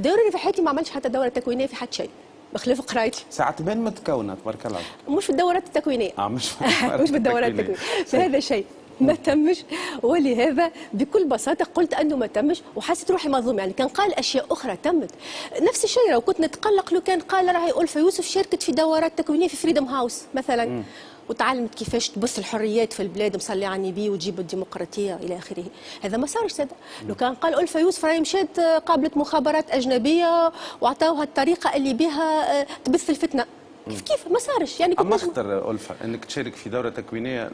دوري في حياتي ما عملتش حتى دوره تكوينيه في حتى شيء بخلاف قرايتي. ساعات من متكونه تبارك الله. مش في الدورات التكوينيه. مش بالدورات التكوينيه. فهذا شيء ما تمش، ولهذا بكل بساطه قلت انه ما تمش وحسيت روحي مظلوم. يعني كان قال اشياء اخرى تمت. نفس الشيء لو كنت نتقلق لو كان قال راهي ألفة يوسف شاركت في دورات تكوينيه في فريدم هاوس مثلا وتعلمت كيفاش تبث الحريات في البلاد مصلي على النبي وتجيب الديمقراطيه الى اخره. هذا ما صارش هذا. لو كان قال ألفة يوسف راهي مشات قابلت مخابرات اجنبيه واعطاوها الطريقه اللي بها تبث الفتنه. كيف ما صارش. يعني اما اختر ألفة انك تشارك في دوره تكوينيه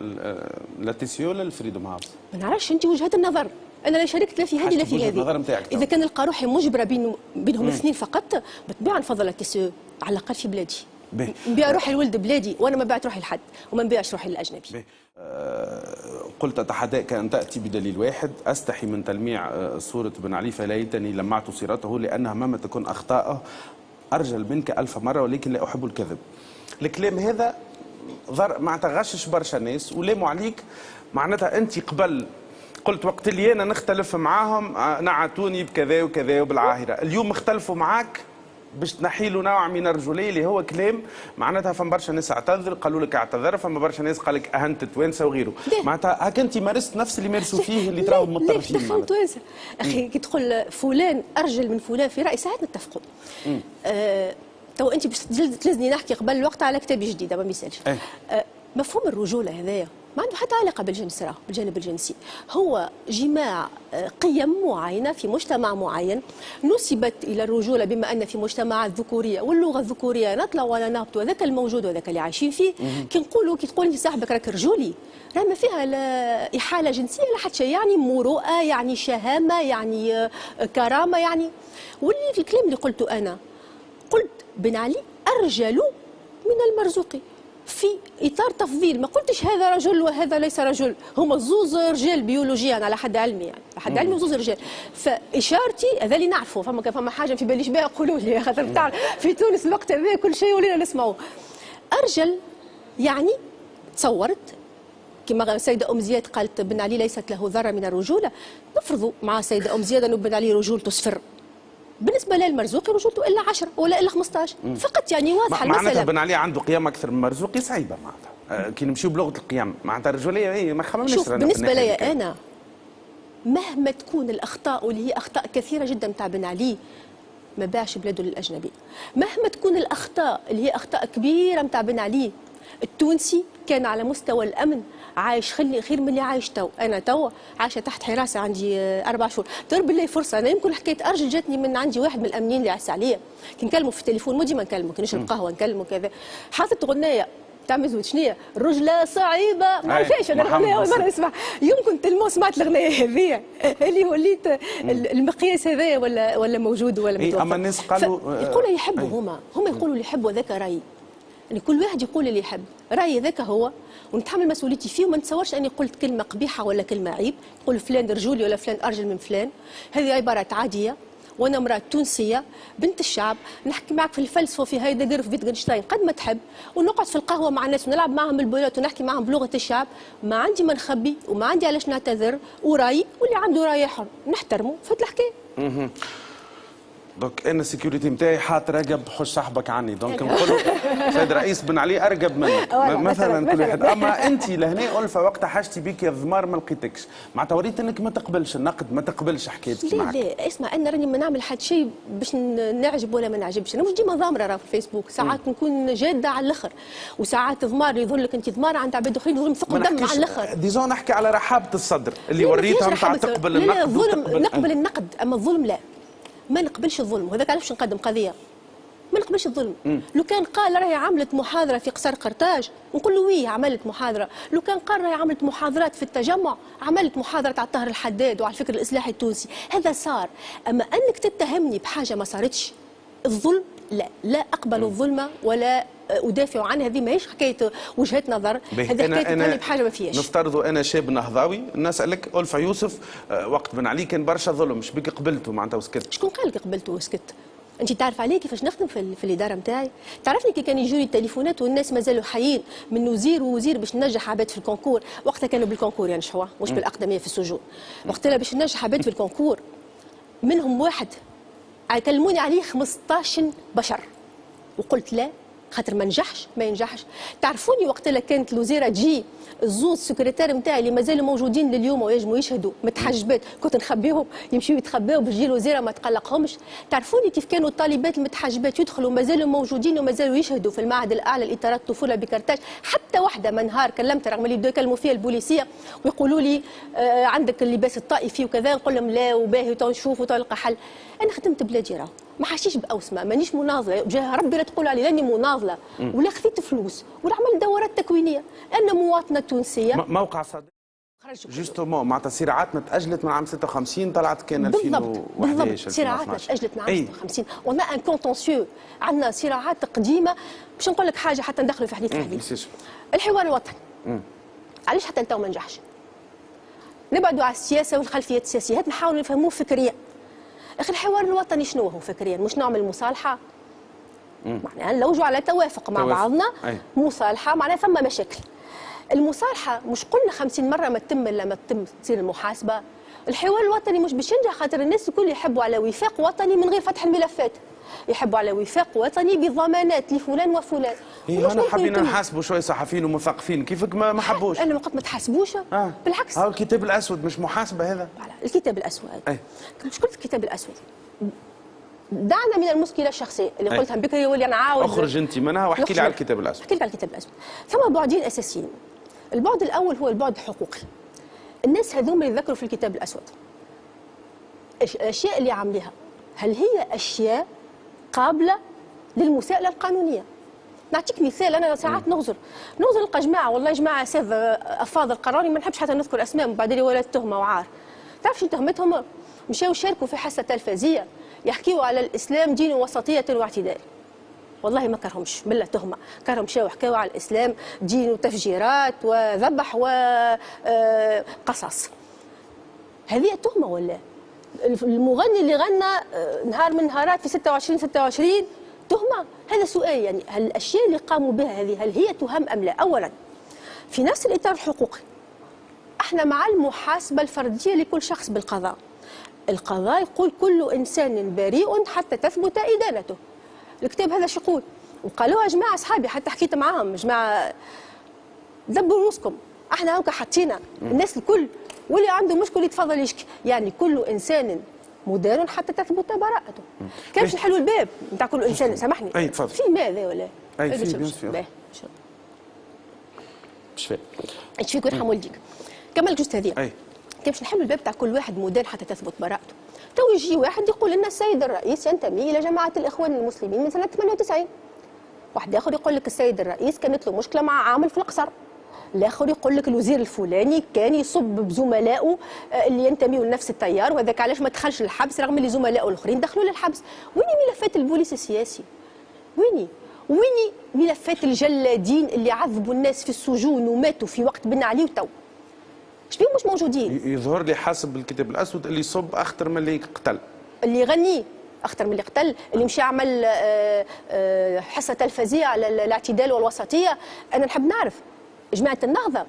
لا تيسيو ولا الفريدوم هاوس؟ ما نعرفش انت وجهات النظر. انا لا شاركت لا في هذه لا في هذه. اذا كان نلقى روحي مجبره بينهم الاثنين فقط بالطبيعه نفضل لا تيسيو على الاقل في بلادي. نبيع روحي لولد بلادي وانا ما بعت روحي لحد وما نبيعش روحي للاجنبي. قلت اتحداك ان تاتي بدليل واحد. استحي من تلميع صوره بن علي فليتني لمعت سيرته لانها مهما تكون اخطاءه ارجل منك 1000 مره ولكن لا احب الكذب. الكلام هذا معناتها غشش برشا ناس ولاموا عليك. معناتها انت قبل قلت وقت اللي انا نختلف معاهم نعتوني بكذا وكذا وبالعاهره، اليوم اختلفوا معاك باش تنحي له نوع من الرجوليه اللي هو كلام معناتها فما برشا ناس اعتذر قالوا لك اعتذر، فما برشا ناس قال لك اهنت التوانسه وغيره. معناتها هاك انت مارست نفس اللي مارسوا فيه اللي تراهم متطرفين. ليش التوانسه؟ اخي كي تقول فلان ارجل من فلان في راي ساعات نتفقوا. تو انت باش تلزني نحكي قبل الوقت على كتابي جديد ما يسالش. مفهوم الرجوله هذايا ما عنده حتى علاقه بالجنس، راه بالجانب الجنسي هو جماع قيم معينه في مجتمع معين نسبت الى الرجوله بما ان في مجتمعات ذكوريه واللغه الذكوريه نطلع ولا نهبط وذاك الموجود وذاك اللي عايشين فيه. كي نقولوا كي تقول لي صاحبك راك رجولي راه ما فيها لا احاله جنسيه لا حتى شيء، يعني مروءه يعني شهامه يعني كرامه يعني. واللي في الكلام اللي قلته انا قلت بن علي ارجل من المرزوقي في اطار تفضيل، ما قلتش هذا رجل وهذا ليس رجل، هما زوز رجال بيولوجيا على حد علمي يعني على حد علمي زوز رجال. فاشارتي هذا اللي نعرفه فما حاجه في باليش بها قولوا لي خاطر بتاع في تونس الوقت هذا كل شيء ولينا نسمعوه. ارجل يعني تصورت كما السيده ام زياد قالت بن علي ليست له ذره من الرجوله، نفرضوا مع السيده ام زياد انه بن علي رجولته صفر، بالنسبه للمرزوقي رجولته الا 10 ولا الا 15 فقط، يعني واضحه المساله. معناتها بن علي عنده قيم اكثر من مرزوقي صعيبه معناتها كي نمشيو بلغه القيم معناتها الرجوليه هي ما خممناش. شوف بالنسبه لي انا مهما تكون الاخطاء واللي هي اخطاء كثيره جدا تاع بن علي ما باعش بلاده للاجنبي. مهما تكون الاخطاء اللي هي اخطاء كبيره نتاع بن علي التونسي كان على مستوى الامن عايش خير من اللي عايش تو. انا تو عايشه تحت حراسه عندي 4 شهور. دور بالله فرصه انا يمكن حكايه ارجل جاتني من عندي واحد من الامنيين اللي عس عليا كي نكلمه في التليفون مو ديما نكلمه كي نشرب قهوه نكلمه كذا حاطط غنيه تاع مزود شنيا الرجله صعيبه ما عرفاش انا الاغنيه اول مره نسمع. يمكن تلمو سمعت الاغنيه هذيا اللي وليت المقياس هذايا ولا موجود ولا متوفر. اما الناس قالوا يقولوا يحبوا هما يقولوا اللي يحبوا ذاك رايي. يعني كل واحد يقول اللي يحب رايي ذاك هو ونتحمل مسؤوليتي فيه وما نتصورش اني قلت كلمه قبيحه ولا كلمه عيب. نقول فلان رجولي ولا فلان ارجل من فلان، هذه عبارات عاديه وانا امراه تونسيه بنت الشعب نحكي معك في الفلسفه وفي هايدغر وفي فيتغنشتاين قد ما تحب ونقعد في القهوه مع الناس ونلعب معهم البولات ونحكي معهم بلغه الشعب. ما عندي ما نخبي وما عندي علاش نعتذر ورايي واللي عنده راي حر نحترمه فات الحكايه. دونك انا السيكوريتي نتاعي حاط رقب حش صاحبك عني دونك نقول سيد رئيس بن علي ارقب منك مثلا كل واحد. اما انت لهنا ألفة وقت حاجتي بيك يا الضمار ما لقيتكش معناتها وريت انك ما تقبلش النقد ما تقبلش حكايتك معك. لا اسمع انا راني ما نعمل حد شيء باش نعجب ولا ما نعجبش. انا مش ديما ضامره راه في الفيسبوك ساعات نكون جاده على الاخر وساعات ضمار يظهر لك انت ضمار عند عباد اخرين يظهر ثقل دم على الاخر. ديزون نحكي على رحابه الصدر اللي وريتها نتاع تقبل النقد. لا نقبل النقد اما الظلم لا ما نقبلش الظلم. وهذاك علاش نقدم قضيه ما نقبلش الظلم. لو كان قال راهي عملت محاضره في قصر قرطاج نقول له ويه عملت محاضره. لو كان قال راهي عملت محاضرات في التجمع عملت محاضره على الطاهر الحداد وعلى الفكر الاصلاحي التونسي هذا صار. اما انك تتهمني بحاجه ما صارتش الظلم لا اقبل الظلم ولا ادافع عنها. هذه ماهيش حكايه وجهه نظر هذه حكايه تتهمني بحاجه ما فيهاش. نفترضوا انا شاب نهضاوي نسالك ألفة يوسف وقت بن علي كان برشا ظلم مش بك قبلته معناتها وسكت. شكون قال لك قبلته وسكت؟ انت تعرف عليه كيفاش نخدم في الاداره نتاعي؟ تعرفني كي كان يجوني التليفونات والناس مازالوا حيين من وزير باش ننجح عباد في الكونكور. وقتها كانوا بالكونكور يعني شحوه مش بالاقدميه في السجون. وقتها باش ننجح عباد في الكونكور منهم واحد كلموني عليه 15 بشر وقلت لا، خاطر ما نجحش ما ينجحش. تعرفوني وقت اللي كانت الوزيره تجي الزوز سكرتير نتاعي اللي مازالوا موجودين لليوم ويجموا يشهدوا متحجبات، كنت نخبيهم يمشيوا يتخباوا باش تجي الوزيره ما تقلقهمش. تعرفوني كيف كانوا الطالبات المتحجبات يدخلوا مازالوا موجودين ومازالوا يشهدوا في المعهد الاعلى لاطارات الطفوله بكرتاج. حتى واحده من نهار كلمت رغم اللي بداوا يكلموا فيها البوليسيه ويقولوا لي عندك اللباس الطائفي وكذا، نقول لهم لا وباهي تو نشوفوا تو نلقى حل. انا خدمت بلادي راهو ما حاشيش باوسمه، مانيش مناضله بجاه ربي لا تقول علي لاني مناضله ولا خذيت فلوس ولا عملت دورات تكوينيه. انا مواطنه تونسيه. موقع صديق جوستومون معناتها صراعاتنا تاجلت من عام 56 طلعت كان 2011. بالضبط صراعاتنا تاجلت من عام 56 وما ان كونتونسيو. عندنا صراعات قديمه. باش نقول لك حاجه حتى ندخلوا في حديث الحديث. الحوار الوطني علاش حتى تو ما نجحش؟ نبعدوا على السياسه والخلفيات السياسيه، هات نحاولوا نفهموه فكريا. اخي الحوار الوطني شنو هو فكريا؟ مش نعمل مصالحه معناها نلوجوا على توافق مع بعضنا. مصالحه معناها ثم مشاكل. المصالحه مش قلنا 50 مره ما تتم الا ما تتم تصير المحاسبه. الحوار الوطني مش باش ينجح خاطر الناس الكل يحبوا على وفاق وطني من غير فتح الملفات، يحبوا على وفاق وطني بضمانات لفلان وفلان. انا حابين نحاسبوا شويه صحفيين ومثقفين كيفك ما حبوش. انا وقت ما تحاسبوش بالعكس. هاو الكتاب الاسود مش محاسبه هذا؟ الكتاب الاسود مشكلة الكتاب الاسود. دعنا من المشكله الشخصيه اللي قلتها بكري واللي انا عاود اخرج انت منها واحكي لي على الكتاب الاسود. احكي لك على الكتاب الاسود. ثم بعدين اساسيين. البعد الاول هو البعد الحقوقي. الناس هذوما اللي ذكروا في الكتاب الاسود الاشياء اللي عامليها هل هي اشياء قابله للمساءله القانونيه؟ نعطيك مثال. انا ساعات نغزر نلقى جماعه والله جماعه اساتذه افاضل قراري ما نحبش حتى نذكر اسماء بعدين ولا تهمه وعار. تعرف شو تهمتهم؟ مشاو شاركوا في حصه تلفزيه يحكيوا على الاسلام دين وسطيه واعتدال. والله ما كرهمش بالله تهمه، كرهم مشاو حكاوا على الاسلام دين وتفجيرات وذبح وقصص. هذه تهمه ولا؟ المغني اللي غنى نهار من نهارات في 26 تهمه؟ هذا سؤال. يعني هل الاشياء اللي قاموا بها هذه هل هي تهم ام لا؟ اولا في نفس الاطار الحقوقي احنا مع المحاسبه الفرديه لكل شخص بالقضاء. القضاء يقول كل انسان بريء حتى تثبت ادانته. الكتاب هذا شو يقول؟ وقالوها جماعه اصحابي حتى حكيت معاهم جماعه دبوا روسكم. احنا هكا حطينا الناس الكل واللي عنده مشكل يتفضل يشكي. يعني كل انسان مدان حتى تثبت براءته. كيف باش نحلوا الباب نتاع كل انسان؟ سامحني. اي تفضل. في ماذا ولا؟ اي في بيان سور. مش فاهم. ايش فيك يرحم والديك. كمل جوست هذه. اي كيف باش نحلوا الباب تاع كل واحد مدان حتى تثبت براءته؟ تو يجي واحد يقول لنا السيد الرئيس ينتمي الى جماعه الاخوان المسلمين من سنه 98. واحد اخر يقول لك السيد الرئيس كانت له مشكله مع عامل في القصر. الاخر يقول لك الوزير الفلاني كان يصب بزملائه اللي ينتميوا لنفس التيار وهذاك علاش ما دخلش للحبس رغم اللي زملائه الاخرين دخلوا للحبس. وين ملفات البوليس السياسي؟ وين ملفات الجلادين اللي عذبوا الناس في السجون وماتوا في وقت بن علي وتو؟ شبيهم مش موجودين؟ يظهر لي حسب الكتاب الاسود اللي يصب اخطر من اللي قتل، اللي يغني اخطر من اللي قتل، اللي مشى عمل حصه تلفزيه على الاعتدال والوسطيه. انا نحب نعرف جماعه النهضه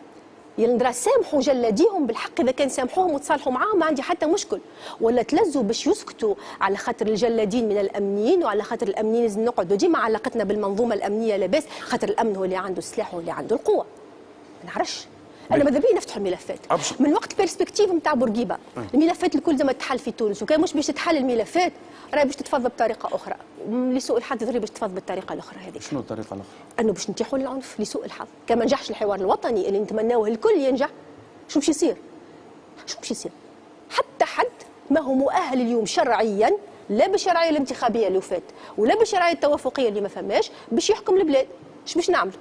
يندرا سامحوا جلاديهم بالحق اذا كان سامحوهم وتصالحوا معاهم ما عندي حتى مشكل، ولا تلزوا باش يسكتوا على خاطر الجلادين من الامنيين وعلى خاطر الامنيين لازم نقعدوا ديما علاقتنا بالمنظومه الامنيه لاباس خاطر الامن هو اللي عنده السلاح واللي عنده القوه. ما نعرفش انا ماذا بيا نفتحوا الملفات من وقت البيرسبكتيف نتاع بورقيبه. الملفات الكل زي ما تحل في تونس وكان مش باش تتحل الملفات راهي باش تتفضل بطريقه اخرى. لسوء الحظ ضروري باش تتفضل بالطريقه الاخرى هذه. شنو الطريقه الاخرى؟ انه باش نتيحوا للعنف لسوء الحظ. كما نجحش الحوار الوطني اللي نتمناوه الكل ينجح شو باش يصير؟ حتى حد ما هو مؤهل اليوم شرعيا لا بالشرعيه الانتخابيه اللي فات ولا بالشرعيه التوافقيه اللي ما فماش باش يحكم البلاد. اش باش نعمل؟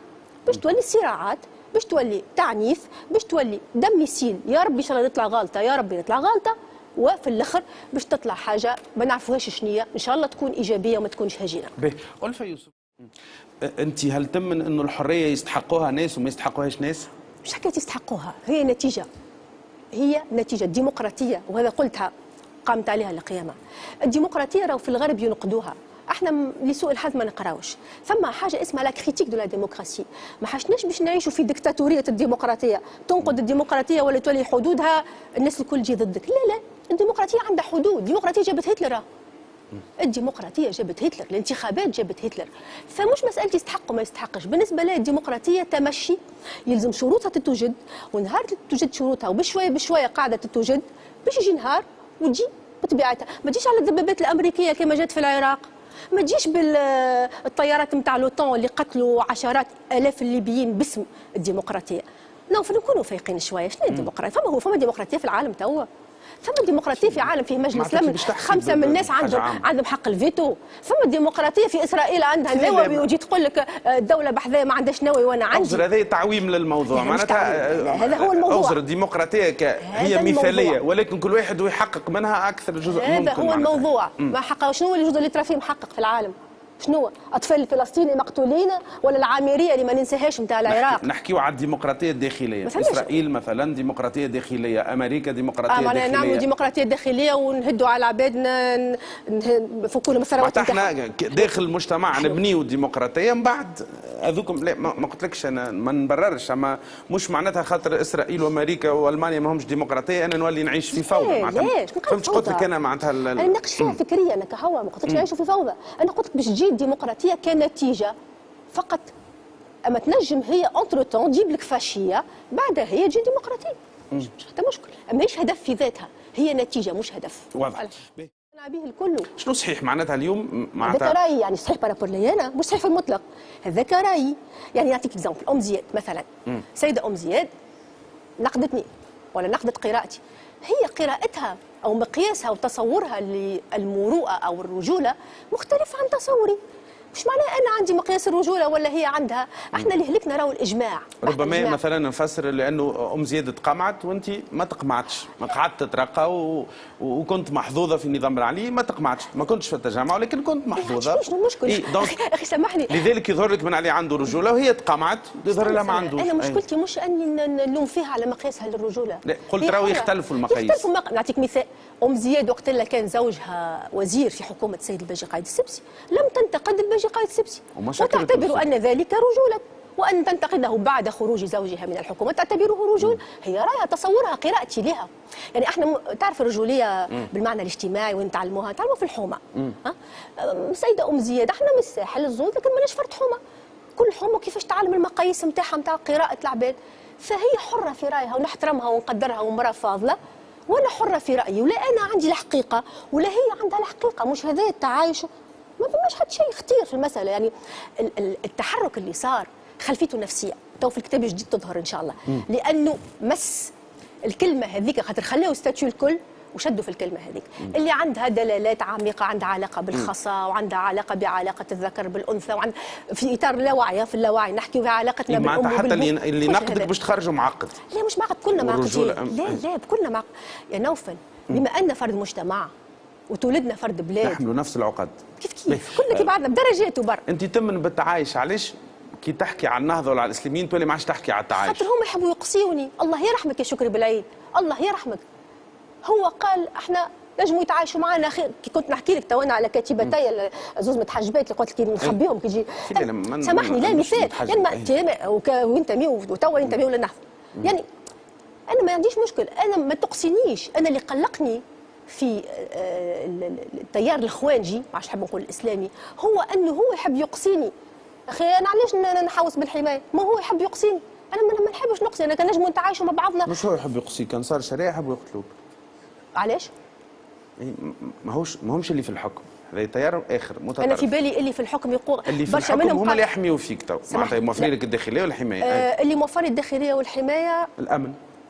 باش تولي صراعات، باش تولي تعنيف، باش تولي دم يسيل. يا ربي ان شاء الله نطلع غلطه، يا ربي نطلع غلطه، وفي الاخر باش تطلع حاجه ما نعرفوهاش شنية، ان شاء الله تكون ايجابيه وما تكونش هجينه. باهي، ألفة يوسف، انت هل تمن انه الحريه يستحقوها ناس وما يستحقوهاش ناس؟ مش حكايه يستحقوها، هي نتيجه ديمقراطيه، وهذا قلتها قامت عليها القيامه. الديمقراطيه راهو في الغرب ينقدوها، احنا لسوء الحظ ما نقراوش. ثم حاجه اسمها لا كريتيك دو لا ديموكراسي، ما حاجناش باش نعيشوا في ديكتاتوريه الديمقراطيه، تنقد الديمقراطيه ولا تولي حدودها الناس الكل تجي ضدك. لا الديمقراطيه عندها حدود، الديمقراطيه جابت هتلر. الديمقراطيه جابت هتلر، الانتخابات جابت هتلر. فمش مساله يستحق وما يستحقش، بالنسبه لي الديمقراطيه تمشي يلزم شروطها تتوجد، ونهار توجد شروطها وبشويه بشويه قاعده تتوجد باش يجي نهار وتجي بطبيعتها. ما تجيش على الدبابات الامريكيه كما جات في العراق، ما تجيش بالطيارات نتاع لوطون اللي قتلوا عشرات الاف الليبيين باسم الديمقراطيه. نكونوا فايقين شويه. شنو الديمقراطيه؟ فما ديمقراطيه في العالم توا؟ ثم ديمقراطيه في عالم فيه مجلس لمن 5 من الناس عندهم حق الفيتو. ثم ديمقراطيه في اسرائيل عندها نووي وتجي تقول لك الدوله بحذايا ما عندهاش نووي وانا عندي. هذا تعويم للموضوع، معناتها هذا هو الموضوع. الديمقراطيه هي مثاليه، ولكن كل واحد يحقق منها اكثر جزء ممكن. هذا هو الموضوع. ما حقق. شنو هو الجزء اللي ترى فيه محقق في العالم؟ شنو؟ اطفال الفلسطينيين مقتولين ولا العامريه اللي ما ننساهاش نتاع العراق؟ نحكيو على الديمقراطيه الداخليه. اسرائيل مثلا ديمقراطيه داخليه، امريكا ديمقراطيه داخليه. نعملوا ديمقراطيه داخليه ونهدوا على العباد نفكوا لهم الثروات. احنا داخل المجتمع نبنيو الديمقراطيه من بعد هذوكم. لا ما قلتلكش انا ما نبررش، اما مش معناتها خاطر اسرائيل وامريكا والمانيا ما همش ديمقراطيه انا نولي نعيش في فوضى. ليش؟ فهمت قلت لك انا معناتها انا نناقش فيها فكريا. انا كهوا ما قلتلكش نعيشوا في فوضى، انا قلت باش تجي الديمقراطيه كنتيجه فقط. اما تنجم هي انتر تون تجيب لك فاشيه بعدها هي تجي ديمقراطيه. مش حتى مشكل، اما هيش هدف في ذاتها، هي نتيجه مش هدف. واضح. انا به الكل. شنو صحيح معناتها اليوم؟ هذاك رايي، يعني صحيح بارابور لي انا، مش صحيح في المطلق. هذاك رايي. يعني نعطيك اكزومبل، ام زياد مثلا. سيده ام زياد نقدتني ولا نقدت قراءتي. هي قراءتها او مقياسها وتصورها للمروءه او الرجوله مختلف عن تصوري. مش معناه انا عندي مقياس الرجوله ولا هي عندها. احنا اللي هلكنا راهو الاجماع. ربما مثلا نفسر لانه ام زياد تقمعت وانت ما تقمعتش، ما قعدت تترقى وكنت محظوظه في النظام العلي، ما تقمعتش، ما كنتش في التجمع ولكن كنت محظوظه. شنو المشكل؟ اخي سامحني، لذلك يظهر لك بن علي عنده رجوله وهي تقمعت يظهر لها ما عندوش. انا مشكلتي مش اني نلوم فيها على مقياسها للرجوله. لا قلت راهو يختلفوا المقاييس. نعطيك مثال، ام زياد وقت اللي كان زوجها وزير في حكومه السيد الباجي قايد السبسي لم تنتقد الباجي قايد السبسي وتعتبر ان ذلك رجوله، وان تنتقده بعد خروج زوجها من الحكومه تعتبره رجول. هي رايها تصورها قراءتي لها. يعني احنا تعرف الرجوليه بالمعنى الاجتماعي وين نتعلموها في الحومه. سيده ام زياد احنا من الساحل الزود لكن ماناش فرد حومه. كل حومه كيفاش تعلم المقاييس نتاعها نتاع قراءه العباد. فهي حره في رايها ونحترمها ونقدرها ومراه فاضله، وانا حره في رايي، ولا انا عندي الحقيقه ولا هي عندها الحقيقه. مش هذا التعايش، ما فماش حد شيء خطير في المساله. يعني التحرك اللي صار خلفيته نفسيه تو في الكتاب الجديد تظهر ان شاء الله، لانه مس الكلمه هذيك خاطر خلاو ستاتيو الكل وشدوا في الكلمه هذيك اللي عندها دلالات عميقه، عندها علاقه بالخصا وعندها علاقه بعلاقه الذكر بالانثى، وعند في اطار اللاوعي. في اللاوعي نحكي في علاقتنا بالام معناتها حتى اللي نقدك باش تخرجوا معقد. لا مش معقد، كلنا معقدين. لا كلنا معقد يا نوفل. بما ان فرد مجتمع وتولدنا فرد بلاد نحملوا نفس العقد. كيف كلنا كي بعضنا بدرجات وبر. انت تمن بالتعايش، علاش كي تحكي على النهضه ولا على الاسلاميين تولي ما عادش تحكي على التعايش؟ خاطر هم يحبوا يقصيوني. الله يرحمك يا شكري بالعيد، الله يرحمك. هو قال احنا نجموا يتعايشوا معنا خير. كي كنت نحكي لك تو انا على كاتبتي زوز متحجبات اللي قلت لك نخبيهم كي يجي. سامحني لا مثال يعني وانتمي وتوا ينتمي ولا نحو. يعني انا ما عنديش مشكل، انا ما تقصينيش. انا اللي قلقني في التيار الخوانجي، ما عادش نحب نقول الاسلامي، هو انه هو يحب يقصيني. اخي انا علاش نحوس بالحمايه؟ ما هو يحب يقصيني، انا ما نحبش نقصي. انا كان نجموا نتعايشوا مع بعضنا. مش هو يحب يقصيك، كان صار شريعه يحبوا يقتلوك. علاش؟ ما همش اللي في الحكم، هذا تيار اخر متطرف. انا في بالي اللي في الحكم يقول اللي في الحكم هم اللي يحميوا فيك تو، معناتها موفرين لك الداخليه والحمايه. اللي موفر الداخليه والحمايه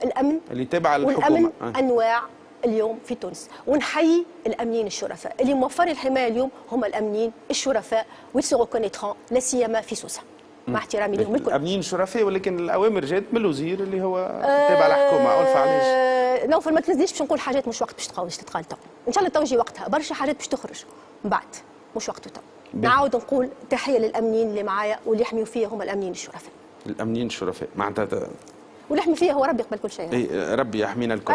الامن اللي تابع للحكومه. والامن انواع اليوم في تونس، ونحيي الامنيين الشرفاء اللي موفرين الحمايه اليوم هم الامنيين الشرفاء ويسو ريكونيترون لا سيما في سوسه مع احترامي لهم الكل. الامنيين الشرفاء، ولكن الاوامر جات من الوزير اللي هو تابع للحكومه. الفا علاش؟ نوفل ما تنزليش باش نقول حاجات مش وقت باش تتقال تو. ان شاء الله تو يجي وقتها، برشا حاجات باش تخرج من بعد، مش وقته تو. نعاود نقول تحيه للامنيين اللي معايا واللي يحميوا فيا هم الامنيين الشرفاء. الامنيين الشرفاء معناتها واللي يحمي فيها هو ربي قبل كل شيء. ربي يحمينا الكل.